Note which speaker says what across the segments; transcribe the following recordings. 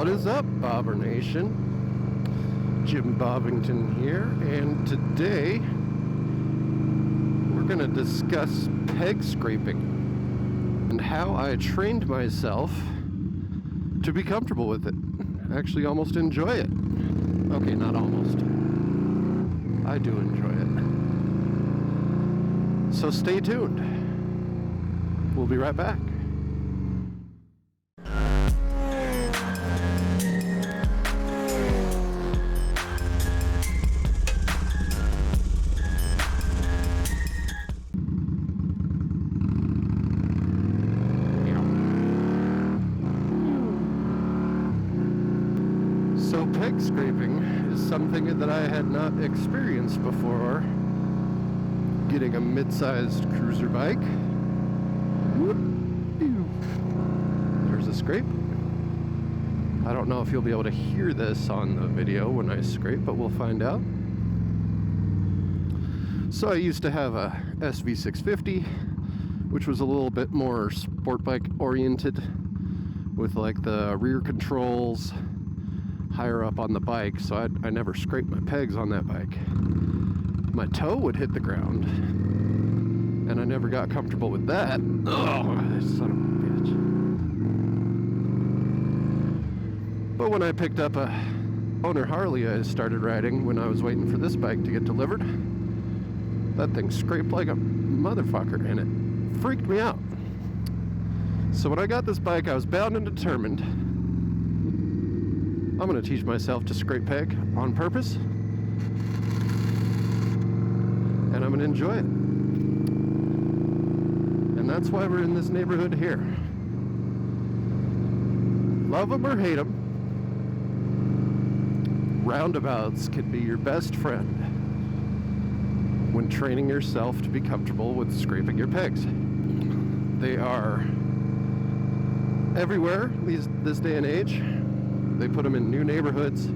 Speaker 1: What is up, Bobber Nation? Jimbobbington here, and today we're going to discuss peg scraping and how I trained myself to be comfortable with it. Actually, almost enjoy it. Okay, not almost. I do enjoy it. So stay tuned. We'll be right back. So peg scraping is something that I had not experienced before getting a mid-sized cruiser bike. There's a scrape. I don't know if you'll be able to hear this on the video when I scrape, but we'll find out. So I used to have a SV650, which was a little bit more sport bike oriented with like the rear controls higher up on the bike, so I never scraped my pegs on that bike. My toe would hit the ground, and I never got comfortable with that. Oh, son of a bitch. But when I picked up a owner Harley I started riding when I was waiting for this bike to get delivered, that thing scraped like a motherfucker, and it freaked me out. So when I got this bike, I was bound and determined I'm going to teach myself to scrape peg on purpose, and I'm going to enjoy it. And that's why we're in this neighborhood here. Love them or hate them, roundabouts can be your best friend when training yourself to be comfortable with scraping your pegs. They are everywhere this day and age. They put them in new neighborhoods.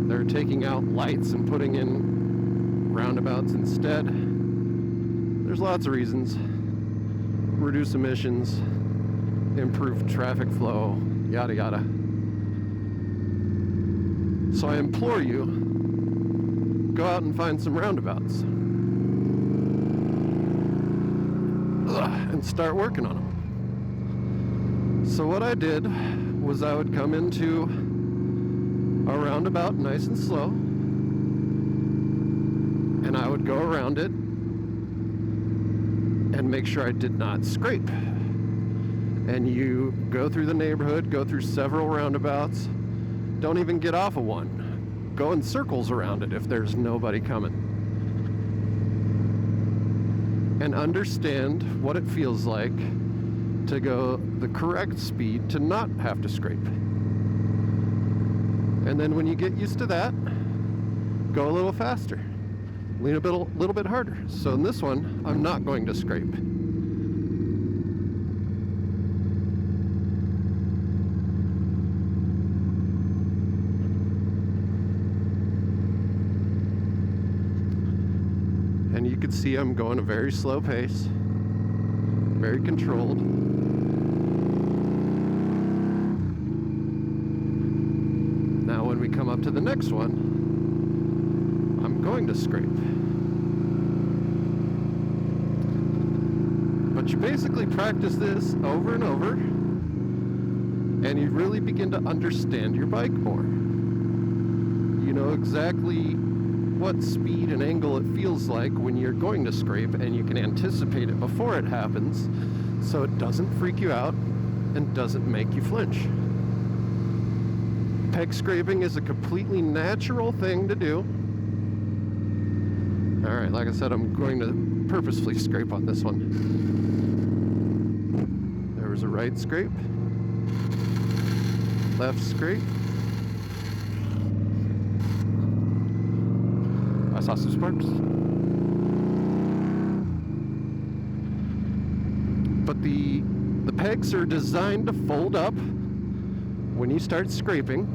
Speaker 1: They're taking out lights and putting in roundabouts instead. There's lots of reasons. Reduce emissions, improve traffic flow, yada yada. So I implore you, go out and find some roundabouts. And start working on them. So what I did was I would come into a roundabout nice and slow, and I would go around it and make sure I did not scrape. And you go through the neighborhood, go through several roundabouts, don't even get off of one. Go in circles around it if there's nobody coming. And understand what it feels like to go the correct speed to not have to scrape. And then when you get used to that, go a little faster, lean a little bit harder. So in this one, I'm not going to scrape. And you can see I'm going a very slow pace, very controlled. Now when we come up to the next one, I'm going to scrape. But you basically practice this over and over, and you really begin to understand your bike more. You know exactly what speed and angle it feels like when you're going to scrape, and you can anticipate it before it happens, so it doesn't freak you out and doesn't make you flinch. Peg scraping is a completely natural thing to do. Alright, like I said, I'm going to purposefully scrape on this one. There was a right scrape, left scrape. I saw some sparks. But the pegs are designed to fold up when you start scraping.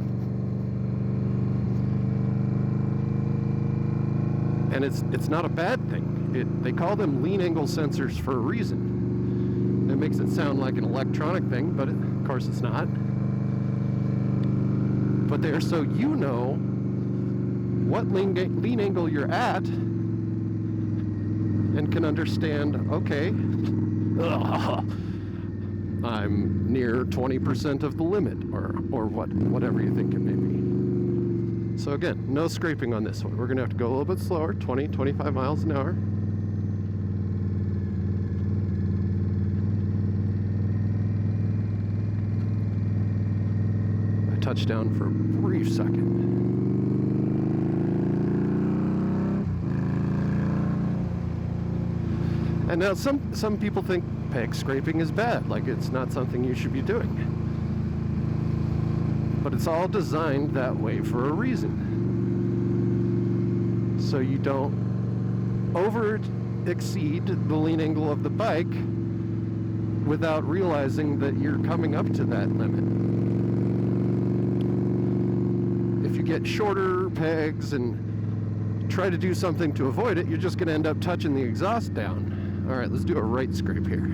Speaker 1: And it's not a bad thing. They call them lean angle sensors for a reason. It makes it sound like an electronic thing, but of course it's not. but they're so you know what lean angle you're at and can understand, okay, I'm near 20% of the limit, or whatever you think it may be. So again, no scraping on this one. We're gonna have to go a little bit slower, 20, 25 miles an hour. I touched down for a brief second. And now some people think peg scraping is bad, like it's not something you should be doing. But it's all designed that way for a reason. So you don't exceed the lean angle of the bike without realizing that you're coming up to that limit. If you get shorter pegs and try to do something to avoid it, you're just going to end up touching the exhaust down. All right, let's do a right scrape here.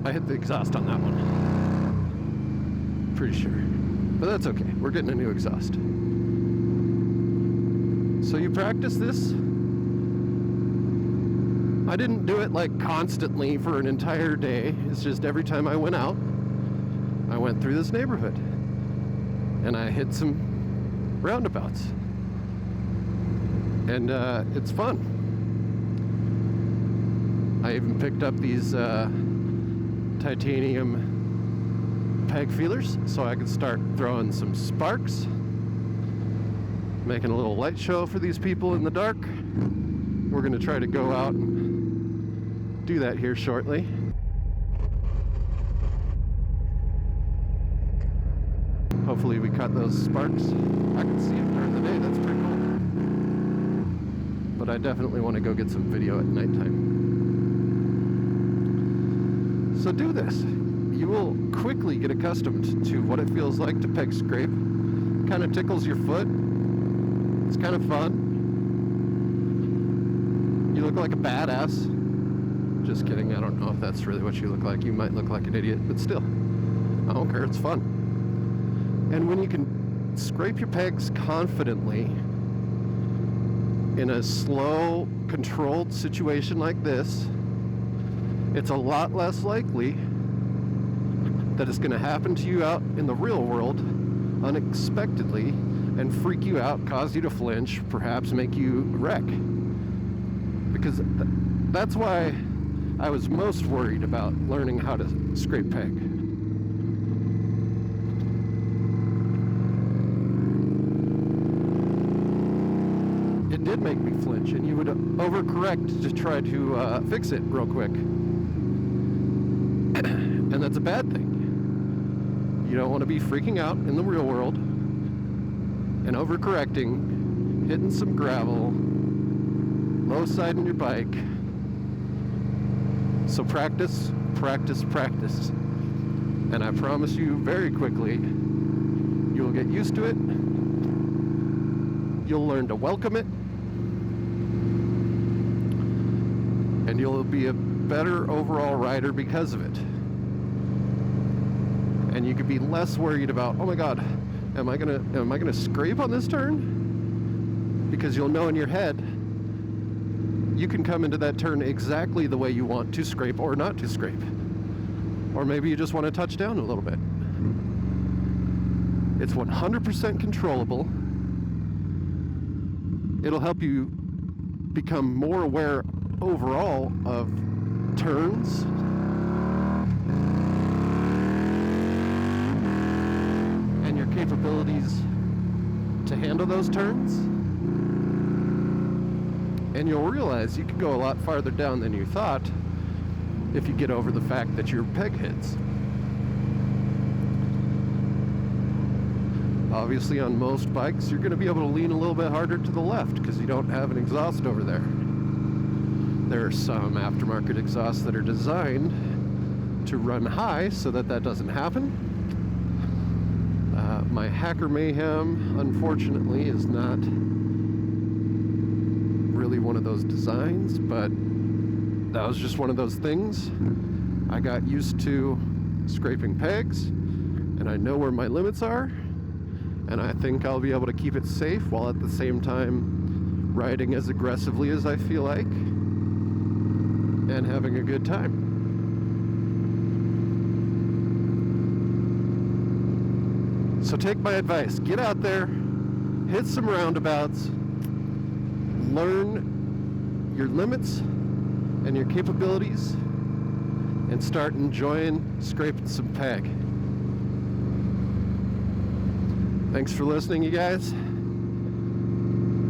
Speaker 1: I hit the exhaust on that one. Pretty sure. But that's okay. We're getting a new exhaust. So you practice this. I didn't do it like constantly for an entire day. It's just every time I went out, I went through this neighborhood and I hit some roundabouts. And it's fun. I even picked up these titanium peg feelers so I could start throwing some sparks, making a little light show for these people in the dark. We're going to try to go out and do that here shortly. Hopefully we cut those sparks. I can see them during the day. That's pretty cool. But I definitely want to go get some video at nighttime. So do this. You will quickly get accustomed to what it feels like to peg scrape. Kind of tickles your foot. It's kind of fun. You look like a badass. Just kidding. I don't know if that's really what you look like. You might look like an idiot, but still. I don't care. It's fun. And when you can scrape your pegs confidently in a slow, controlled situation like this, it's a lot less likely that it's going to happen to you out in the real world unexpectedly and freak you out, cause you to flinch, perhaps make you wreck. Because that's why I was most worried about learning how to scrape peg. It did make me flinch, and you would overcorrect to try to fix it real quick. And that's a bad thing. You don't want to be freaking out in the real world and overcorrecting, hitting some gravel, low siding your bike. So practice, practice, practice. And I promise you very quickly, you'll get used to it. You'll learn to welcome it. And you'll be a better overall rider because of it. And you could be less worried about, oh my God, am I gonna scrape on this turn? Because you'll know in your head, you can come into that turn exactly the way you want to scrape or not to scrape. Or maybe you just want to touch down a little bit. It's 100% controllable. It'll help you become more aware overall of turns. And your capabilities to handle those turns. And you'll realize you can go a lot farther down than you thought if you get over the fact that your peg hits. Obviously on most bikes you're going to be able to lean a little bit harder to the left because you don't have an exhaust over there. There are some aftermarket exhausts that are designed to run high so that that doesn't happen. My Hacker Mayhem, unfortunately, is not really one of those designs, but that was just one of those things. I got used to scraping pegs, and I know where my limits are, and I think I'll be able to keep it safe while at the same time riding as aggressively as I feel like and having a good time. So take my advice, get out there, hit some roundabouts, learn your limits and your capabilities, and start enjoying scraping some peg. Thanks for listening, you guys.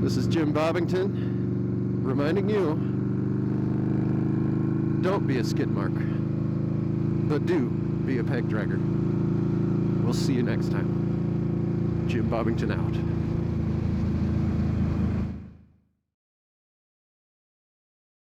Speaker 1: This is Jimbobbington reminding you, don't be a skid mark, but do be a peg dragger. We'll see you next time. Jimbobbington out.